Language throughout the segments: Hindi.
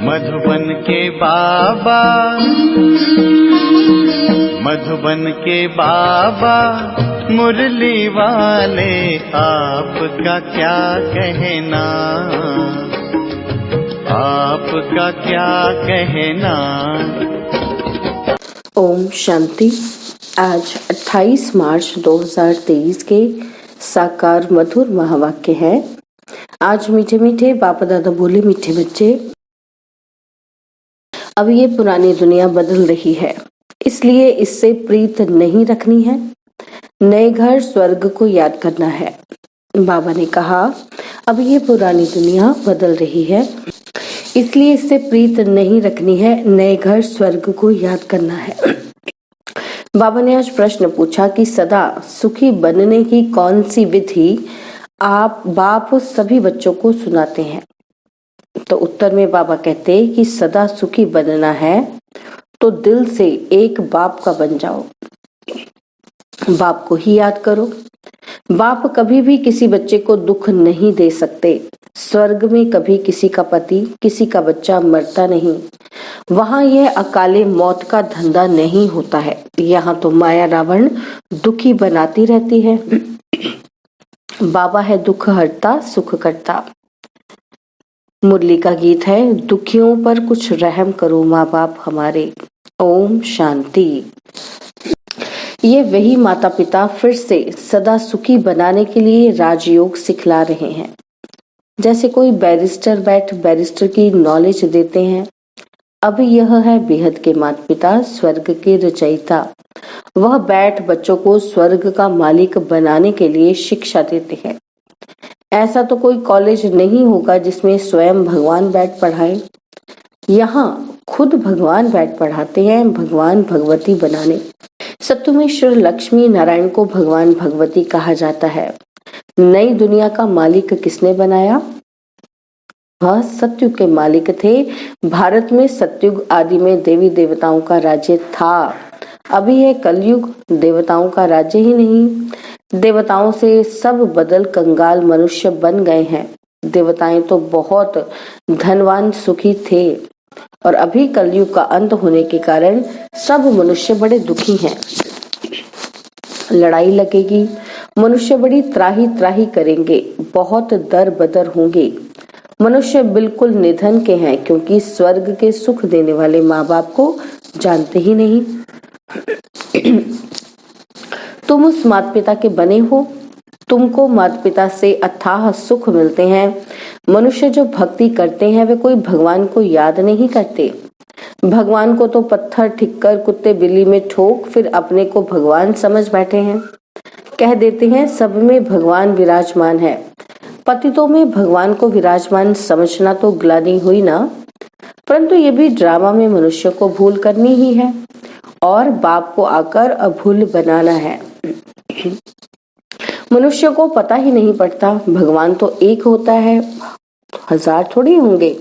मधुबन के बाबा, मधुबन के बाबा मुरली वाले, आपका क्या कहना, आपका क्या कहना। ओम शांति। आज 28 मार्च 2023 के साकार मधुर महावाक्य है। आज मीठे मीठे बापा दादा बोले, मीठे बच्चे, अब ये पुरानी दुनिया बदल रही है, इसलिए इससे प्रीत नहीं रखनी है। नए घर स्वर्ग को याद करना है। बाबा ने कहा, अब ये पुरानी दुनिया बदल रही है, इसलिए इससे प्रीत नहीं रखनी है। नए घर स्वर्ग को याद करना है। बाबा ने आज प्रश्न पूछा कि सदा सुखी बनने की कौन सी विधि आप बाप सभी बच्चों को सुनाते हैं। तो उत्तर में बाबा कहते हैं कि सदा सुखी बनना है तो दिल से एक बाप का बन जाओ, बाप को ही याद करो। बाप कभी भी किसी बच्चे को दुख नहीं दे सकते। स्वर्ग में कभी किसी का पति, किसी का बच्चा मरता नहीं। वहां यह अकाले मौत का धंधा नहीं होता है। यहाँ तो माया रावण दुखी बनाती रहती है। बाबा है दुख हरता, सुख करता। मुरली का गीत है, दुखियों पर कुछ रहम करो माँ बाप हमारे। ओम शांति। ये वही माता पिता फिर से सदा सुखी बनाने के लिए राजयोग सिखला रहे हैं। जैसे कोई बैरिस्टर बैरिस्टर की नॉलेज देते हैं। अब यह है बेहद के माता पिता, स्वर्ग के रचयिता। वह बैठ बच्चों को स्वर्ग का मालिक बनाने के लिए शिक्षा देते हैं। ऐसा तो कोई कॉलेज नहीं होगा जिसमें स्वयं भगवान बैठ पढ़ाए। यहाँ खुद भगवान बैठ पढ़ाते हैं, भगवान भगवती बनाने। सत्य में श्री लक्ष्मी नारायण को भगवान भगवती कहा जाता है। नई दुनिया का मालिक किसने बनाया? वह सत्युग के मालिक थे। भारत में सत्युग आदि में देवी देवताओं का राज्य था। अभी है कलयुग, देवताओं का राज्य ही नहीं। देवताओं से सब बदल कंगाल मनुष्य बन गए हैं। देवताएं तो बहुत धनवान सुखी थे और अभी कलयुग का अंत होने के कारण सब मनुष्य बड़े दुखी हैं। लड़ाई लगेगी, मनुष्य बड़ी त्राही त्राही करेंगे, बहुत दर बदर होंगे। मनुष्य बिल्कुल निधन के हैं क्योंकि स्वर्ग के सुख देने वाले माँ बाप को जानते ही नहीं। तुम उस माता पिता के बने हो, तुमको माता पिता से अथाह सुख मिलते हैं। मनुष्य जो भक्ति करते हैं वे कोई भगवान को याद नहीं करते। भगवान को तो पत्थर ठिक्कर कुत्ते बिल्ली में ठोक फिर अपने को भगवान समझ बैठे हैं। कह देते हैं सब में भगवान विराजमान है। पतितों में भगवान को विराजमान समझना तो ग्लानि हुई ना, परंतु ये भी ड्रामा में मनुष्य को भूल करनी ही है और बाप को आकर अभूल बनाना है। मनुष्य को पता ही नहीं पड़ता भगवान तो एक होता है, हजार थोड़ी होंगे।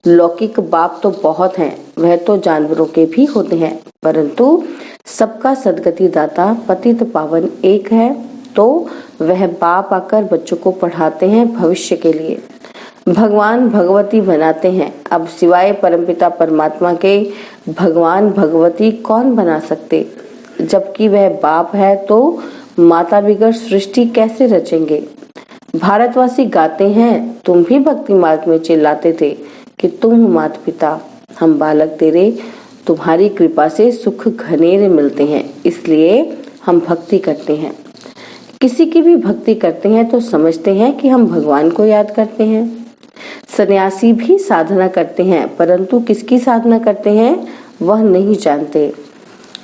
लौकिक बाप तो बहुत हैं, वह तो जानवरों के भी होते हैं, परंतु सबका सदगति दाता पतित पावन एक है। तो वह बाप आकर बच्चों को पढ़ाते हैं भविष्य के लिए, भगवान भगवती बनाते हैं। अब सिवाय परमपिता परमात्मा के भगवान भगवती कौन बना सकते? जबकि वह बाप है तो माता बिगड़ सृष्टि कैसे रचेंगे? भारतवासी गाते हैं, तुम भी भक्ति मार्ग में चिल्लाते थे कि तुम माता पिता, हम बालक तेरे, तुम्हारी कृपा से सुख घनेरे मिलते हैं, इसलिए हम भक्ति करते हैं। किसी की भी भक्ति करते हैं तो समझते हैं कि हम भगवान को याद करते हैं। सन्यासी भी साधना करते हैं, परंतु किसकी साधना करते हैं वह नहीं जानते।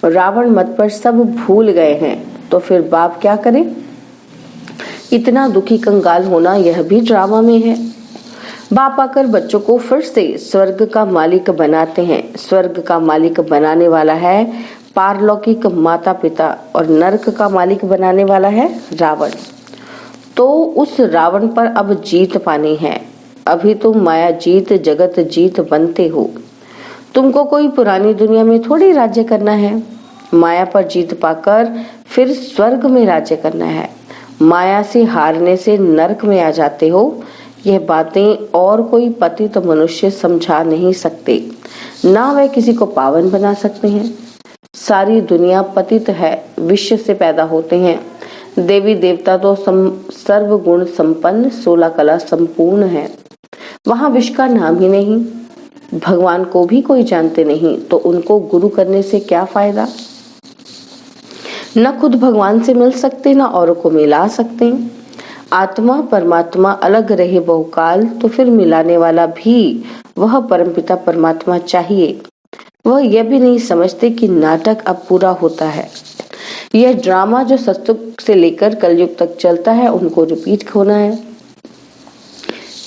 रावण मत पर सब भूल गए हैं, तो फिर बाप क्या करे? इतना दुखी कंगाल होना यह भी ड्रामा में है। बाप आकर बच्चों को फिर से स्वर्ग का मालिक बनाते हैं। स्वर्ग का मालिक बनाने वाला है पारलौकिक माता पिता और नरक का मालिक बनाने वाला है रावण। तो उस रावण पर अब जीत पानी है। अभी तुम माया जीत जगत जीत बनते हो। तुमको कोई पुरानी दुनिया में थोड़ी राज्य करना है। माया पर जीत पाकर फिर स्वर्ग में राज्य करना है। माया से हारने से नरक में आ जाते हो। यह बातें और कोई पतित मनुष्य समझा नहीं सकते, ना वह किसी को पावन बना सकते हैं। सारी दुनिया पतित है, विश्व से पैदा होते हैं। देवी देवता तो सर्व गुण संपन्न 16 कला संपूर्ण है। वहां विश्व का नाम ही नहीं, भगवान को भी कोई जानते नहीं, तो उनको गुरु करने से क्या फायदा। न खुद भगवान से मिल सकते, न औरों को मिला सकते। आत्मा परमात्मा अलग रहे बहुकाल, तो फिर मिलाने वाला भी वह परमपिता परमात्मा चाहिए। वह यह भी नहीं समझते कि नाटक अब पूरा होता है। यह ड्रामा जो सतयुग से लेकर कलयुग तक चलता है, उनको रिपीट होना है।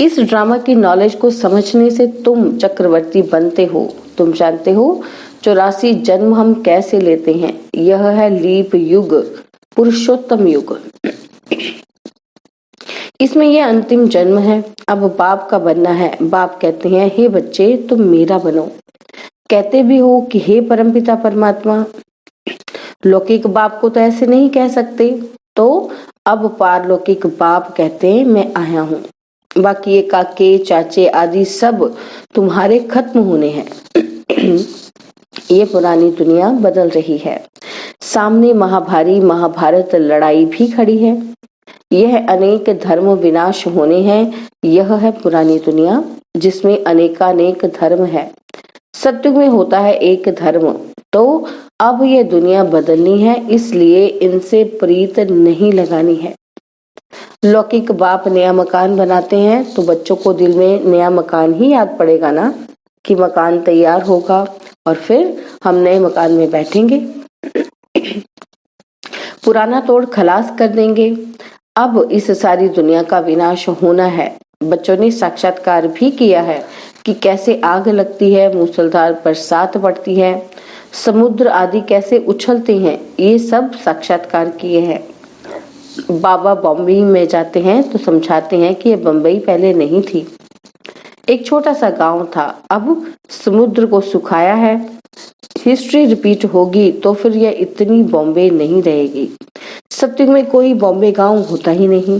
इस ड्रामा की नॉलेज को समझने से तुम चक्रवर्ती बनते हो। तुम जानते हो 84 जन्म हम कैसे लेते हैं। यह है लीप युग, पुरुषोत्तम युग। इसमें यह अंतिम जन्म है। अब बाप का बनना है। बाप कहते हैं, हे बच्चे तुम मेरा बनो। कहते भी हो कि हे परमपिता परमात्मा। लौकिक बाप को तो ऐसे नहीं कह सकते, तो अब पारलौकिक बाप कहते हैं, मैं आया हूँ। बाकी ये काके चाचे आदि सब तुम्हारे खत्म होने हैं। ये पुरानी दुनिया बदल रही है। सामने महाभारी महाभारत लड़ाई भी खड़ी है। यह अनेक धर्म विनाश होने हैं। यह है पुरानी दुनिया, जिसमें अनेकानेक धर्म है। सत्युग में होता है एक धर्म। तो अब यह दुनिया बदलनी है, इसलिए इनसे प्रीत नहीं लगानी है। लौकिक बाप नया मकान बनाते हैं तो बच्चों को दिल में नया मकान ही याद पड़ेगा ना, कि मकान तैयार होगा और फिर हम नए मकान में बैठेंगे। पुराना तोड़ खलास कर देंगे। अब इस सारी दुनिया का विनाश होना है। बच्चों ने साक्षात्कार भी किया है कि कैसे आग लगती है, मूसलाधार बरसात पड़ती है, समुद्र आदि कैसे उछलते हैं। ये सब साक्षात्कार किए हैं। बाबा बॉम्बे में जाते हैं तो समझाते हैं कि ये बम्बई पहले नहीं थी, एक छोटा सा गांव था। अब समुद्र को सुखाया है। हिस्ट्री रिपीट होगी तो फिर यह इतनी बॉम्बे नहीं रहेगी। सत्युग में कोई बॉम्बे गांव होता ही नहीं।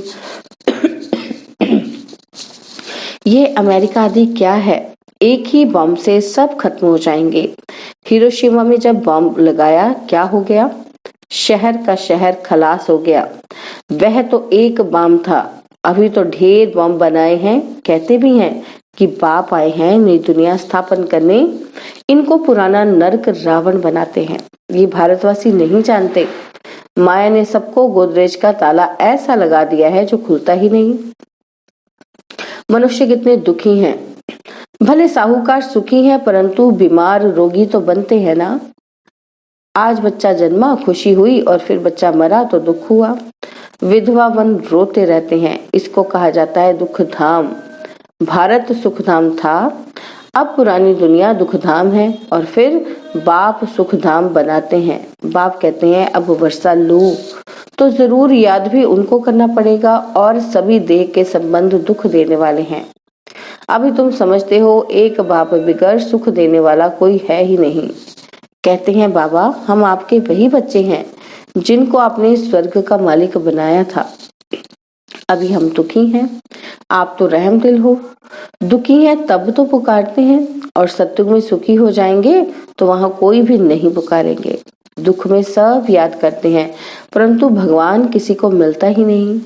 ये अमेरिका आदि क्या है, एक ही बम से सब खत्म हो जाएंगे। हिरोशिमा में जब बम लगाया क्या हो गया, शहर का शहर खलास हो गया। वह तो एक बम था, अभी तो ढेर बम बनाए हैं। कहते भी हैं कि बाप आए हैं नई दुनिया स्थापन करने। इनको पुराना नरक रावण बनाते हैं। ये भारतवासी नहीं जानते, माया ने सबको गोदरेज का ताला ऐसा लगा दिया है जो खुलता ही नहीं। मनुष्य कितने दुखी हैं। भले साहूकार सुखी है, परंतु बीमार रोगी तो बनते हैं ना। आज बच्चा जन्मा, खुशी हुई, और फिर बच्चा मरा तो दुख हुआ। विधवा वन रोते रहते हैं। इसको कहा जाता है दुख धाम। भारत सुख धाम था, अब पुरानी दुनिया दुख धाम है। और फिर बाप सुख धाम बनाते हैं। बाप कहते हैं अब वर्षा लू, तो जरूर याद भी उनको करना पड़ेगा, और सभी देह के संबंध दुख देने वाले हैं। अभी तुम समझते हो एक बाप बिगड़ सुख देने वाला कोई है ही नहीं। कहते हैं बाबा हम आपके वही बच्चे हैं जिनको आपने स्वर्ग का मालिक बनाया था। अभी हम दुखी हैं, आप तो रहम दिल हो। दुखी हैं तब तो पुकारते हैं, और सत्युग में सुखी हो जाएंगे तो वहां कोई भी नहीं पुकारेंगे। दुख में सब याद करते हैं, परंतु भगवान किसी को मिलता ही नहीं।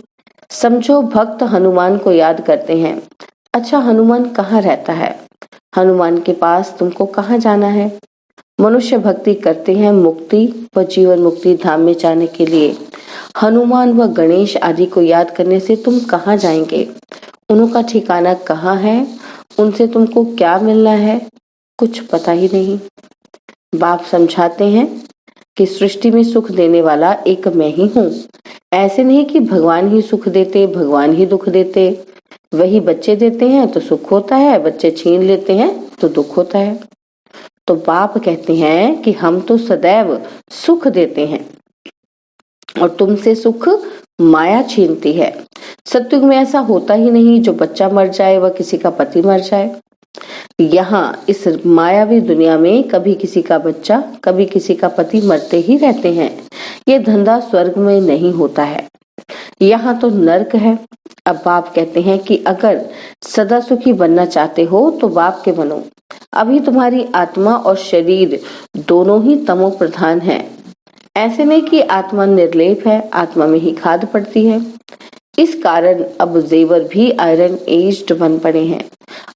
समझो भक्त हनुमान को याद करते हैं। अच्छा हनुमान कहाँ रहता है? हनुमान के पास तुमको कहाँ जाना है? मनुष्य भक्ति करते हैं मुक्ति व जीवन मुक्ति धाम में जाने के लिए। हनुमान व गणेश आदि को याद करने से तुम कहाँ जाएंगे? उनका ठिकाना कहाँ है? उनसे तुमको क्या मिलना है? कुछ पता ही नहीं। बाप समझाते हैं कि सृष्टि में सुख देने वाला एक मैं ही हूँ। ऐसे नहीं कि भगवान ही सुख देते, भगवान ही दुख देते। वही बच्चे देते हैं तो सुख होता है, बच्चे छीन लेते हैं तो दुख होता है। तो बाप कहते हैं कि हम तो सदैव सुख देते हैं और तुमसे सुख माया छीनती है। सत्युग में ऐसा होता ही नहीं, जो बच्चा मर जाए व किसी का पति मर जाए। यहाँ इस मायावी दुनिया में कभी किसी का बच्चा कभी किसी का पति मरते ही रहते हैं। ये धंधा स्वर्ग में नहीं होता है। यहाँ तो नर्क है। अब बाप कहते हैं कि अगर सदा सुखी बनना चाहते हो तो बाप के बनो। अभी तुम्हारी आत्मा और शरीर दोनों ही तमो प्रधान है। ऐसे नहीं कि आत्मा निर्लेप है, आत्मा में ही खाद पड़ती है। इस कारण अब जेवर भी आयरन एज्ड बन पड़े हैं।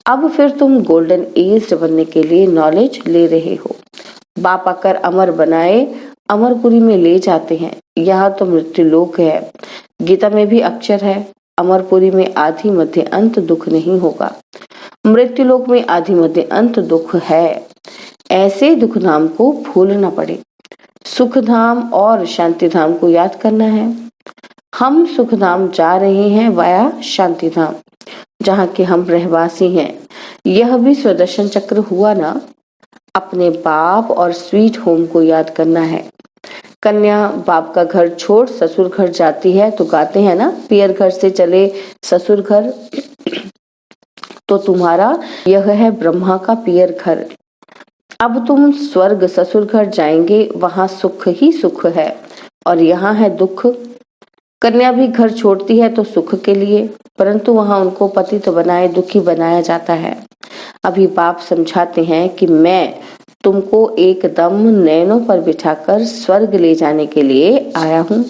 अब फिर तुम गोल्डन एज्ड बनने के लिए नॉलेज ले रहे हो। बाप आकर अमर बनाए अमरपुरी में ले जाते हैं। यहाँ तो मृत्यु लोक है। गीता में भी अक्षर है, अमरपुरी में आदि मध्य अंत दुख नहीं होगा। मृत्यु लोक में आदि मध्य अंत दुख है। ऐसे दुख धाम को भूल न पड़े। सुख धाम और शांति धाम को याद करना है। हम सुख धाम जा रहे हैं वाया शांति धाम, जहाँ के हम रहवासी हैं। यह भी स्वदर्शन चक्र हुआ ना। अपने बाप और स्वीट होम को याद करना है। कन्या बाप का घर छोड़ ससुर घर जाती है तो गाते हैं ना, पियर घर से चले ससुर घर। तो तुम्हारा यह है ब्रह्मा का पियर घर। अब तुम स्वर्ग ससुर घर जाएंगे, वहां सुख ही सुख है और यहाँ है दुख। कन्या भी घर छोड़ती है तो सुख के लिए, परंतु वहां उनको पति तो बनाए दुखी बनाया जाता है। अभी बाप समझाते हैं कि मैं तुमको एकदम नैनों पर बिठाकर स्वर्ग ले जाने के लिए आया हूँ।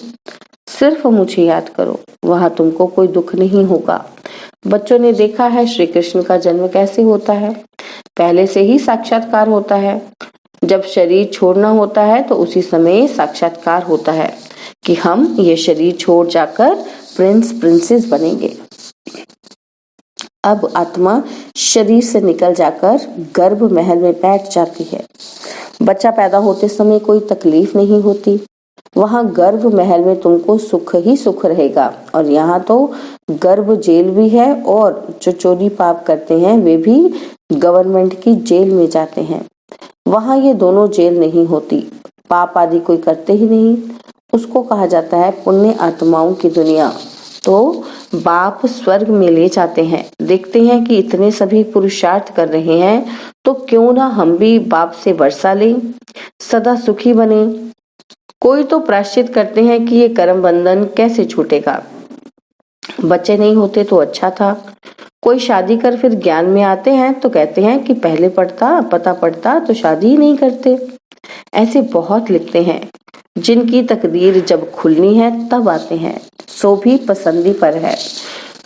सिर्फ मुझे याद करो, वहां तुमको कोई दुख नहीं होगा। बच्चों ने देखा है श्री कृष्ण का जन्म कैसे होता है। पहले से ही साक्षात्कार होता है। जब शरीर छोड़ना होता है तो उसी समय साक्षात्कार होता है कि हम ये शरीर छोड़ जाकर प्रिंस प्रिंसेस बनेंगे। अब आत्मा शरीर से निकल जाकर गर्भ महल में बैठ जाती है। बच्चा पैदा होते समय कोई तकलीफ नहीं होती। वहां गर्भ महल में तुमको सुख ही सुख रहेगा और यहाँ तो गर्भ जेल भी है और जो चोरी पाप करते हैं वे भी गवर्नमेंट की जेल में जाते हैं। वहां ये दोनों जेल नहीं होती। पाप आदि कोई करते ही नहीं, उसको कहा जाता है पुण्य आत्माओं की दुनिया। तो बाप स्वर्ग में ले जाते हैं। देखते हैं कि इतने सभी पुरुषार्थ कर रहे हैं तो क्यों ना हम भी बाप से वर्षा लें, सदा सुखी बने। कोई तो प्रायश्चित करते हैं कि ये कर्म बंधन कैसे छूटेगा, बच्चे नहीं होते तो अच्छा था। कोई शादी कर फिर ज्ञान में आते हैं तो कहते हैं कि पहले पता पड़ता तो शादी ही नहीं करते। ऐसे बहुत लिखते हैं। जिनकी तकदीर जब खुलनी है तब आते हैं, सो भी पसंदी पर है।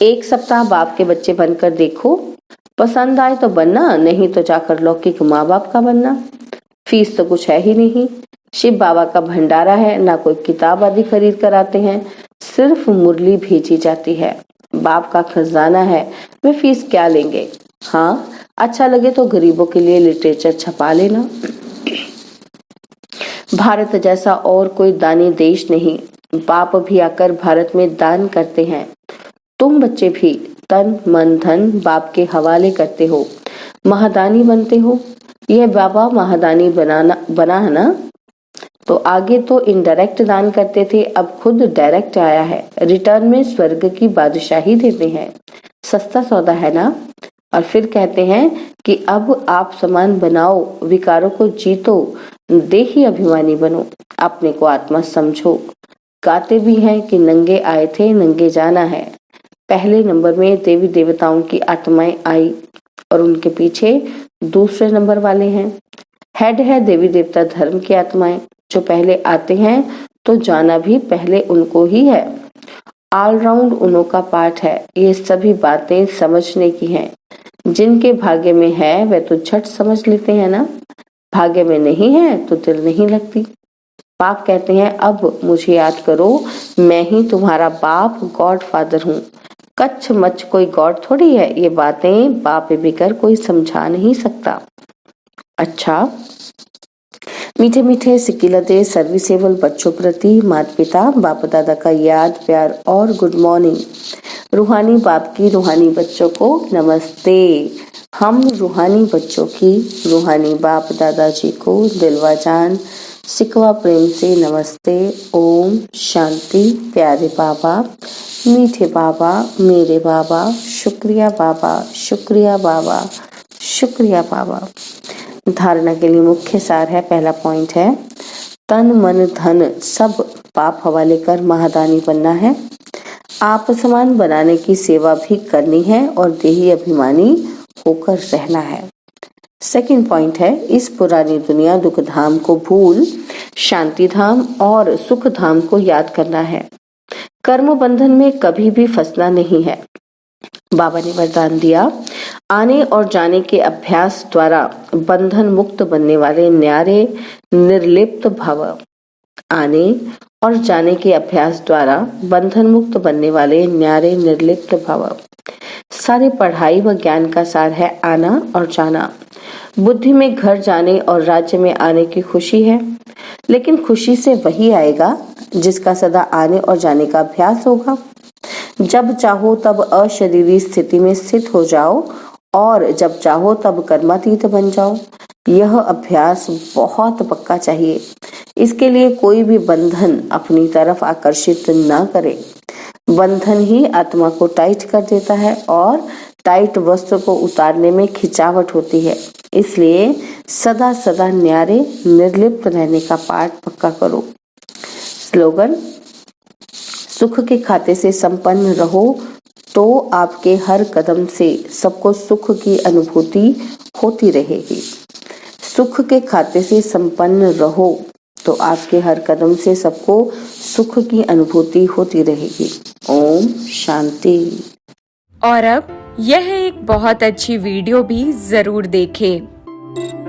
एक सप्ताह बाप के बच्चे बनकर देखो, पसंद आए तो बनना, नहीं तो जाकर लौकिक माँ बाप का बनना। फीस तो कुछ है ही नहीं। शिव बाबा का भंडारा है, ना कोई किताब आदि खरीद कर आते हैं, सिर्फ मुरली भेजी जाती है। बाप का खजाना है, वे फीस क्या लेंगे। हाँ, अच्छा लगे तो गरीबों के लिए लिटरेचर छपा लेना। भारत जैसा और कोई दानी देश नहीं। बाप भी आकर भारत में दान करते हैं। तुम बच्चे भी तन मन धन बाप के हवाले करते हो, महादानी बनते हो। यह बाबा महादानी बना है ना। तो आगे तो इनडायरेक्ट दान करते थे, अब खुद डायरेक्ट आया है। रिटर्न में स्वर्ग की बादशाही देते हैं। सस्ता सौदा है ना। और फिर कहते हैं कि अब आप समान बनाओ, विकारों को जीतो, देही अभिमानी बनो, अपने को आत्मा समझो। गाते भी हैं कि नंगे आए थे नंगे जाना है। पहले नंबर में देवी देवताओं की आत्माएं आई और उनके पीछे दूसरे नंबर वाले हैं। हेड है देवी देवता धर्म की आत्माएं, जो पहले आते हैं तो जाना भी पहले उनको ही है। ऑलराउंड उन्हों का पाठ है। ये सभी बातें समझने की हैं। जिनके भाग्य में है वे तो झट समझ लेते हैं ना। भाग्य में नहीं है तो दिल नहीं लगती। बाप कहते हैं अब मुझे याद करो, मैं ही तुम्हारा बाप गॉड फादर हूँ। कच्छ मच्छ कोई गॉड थोड़ी है। ये बातें बाप बिगर कोई समझा नहीं सकता। अच्छा, मीठे मीठे सिकिलते सर्विसेबल बच्चों प्रति माता पिता बाप दादा का याद प्यार और गुड मॉर्निंग। रूहानी बाप की रूहानी बच्चों को नमस्ते। हम रूहानी बच्चों की रूहानी बाप दादाजी को दिलवा जान सिकवा प्रेम से नमस्ते। ओम शांति। प्यारे बाबा, मीठे बाबा, मेरे बाबा, शुक्रिया बाबा, शुक्रिया बाबा, शुक्रिया बाबा। धारणा के लिए मुख्य सार है। पहला पॉइंट है तन मन धन सब पाप हवाले कर महादानी बनना है। आप समान बनाने की सेवा भी करनी है और देही अभिमानी होकर रहना है। सेकंड पॉइंट है, इस पुरानी दुनिया दुख धाम को भूल शांति धाम और सुख धाम को याद करना है। कर्म बंधन में कभी भी फंसना नहीं है। बाबा ने वरदान दिया, आने और जाने के अभ्यास द्वारा बंधन मुक्त बनने वाले न्यारे निर्लिप्त भव। आने और जाने के अभ्यास द्वारा बंधन मुक्त बनने वाले न्यारे निर्लिप्त भव। सारी पढ़ाई व ज्ञान का सार है आना और जाना। बुद्धि में घर जाने और राज्य में आने की खुशी है, लेकिन खुशी से वही आएगा जिसका सदा आने और जाने का अभ्यास होगा। जब चाहो तब अशरीरी स्थिति में स्थित हो जाओ और जब चाहो तब कर्मातीत बन जाओ। यह अभ्यास बहुत पक्का चाहिए। इसके लिए कोई भी बंधन अपनी तरफ आकर्षित न करे। बंधन ही आत्मा को टाइट कर देता है और टाइट वस्त्र को उतारने में खिंचावट होती है। इसलिए सदा सदा न्यारे निर्लिप्त रहने का पाठ पक्का करो। स्लोगन, सुख के खाते से संपन्न रहो तो आपके हर कदम से सबको सुख की अनुभूति होती रहेगी। सुख के खाते से संपन्न रहो तो आपके हर कदम से सबको सुख की अनुभूति होती रहेगी। ओम शांति। और अब यह एक बहुत अच्छी वीडियो भी जरूर देखें।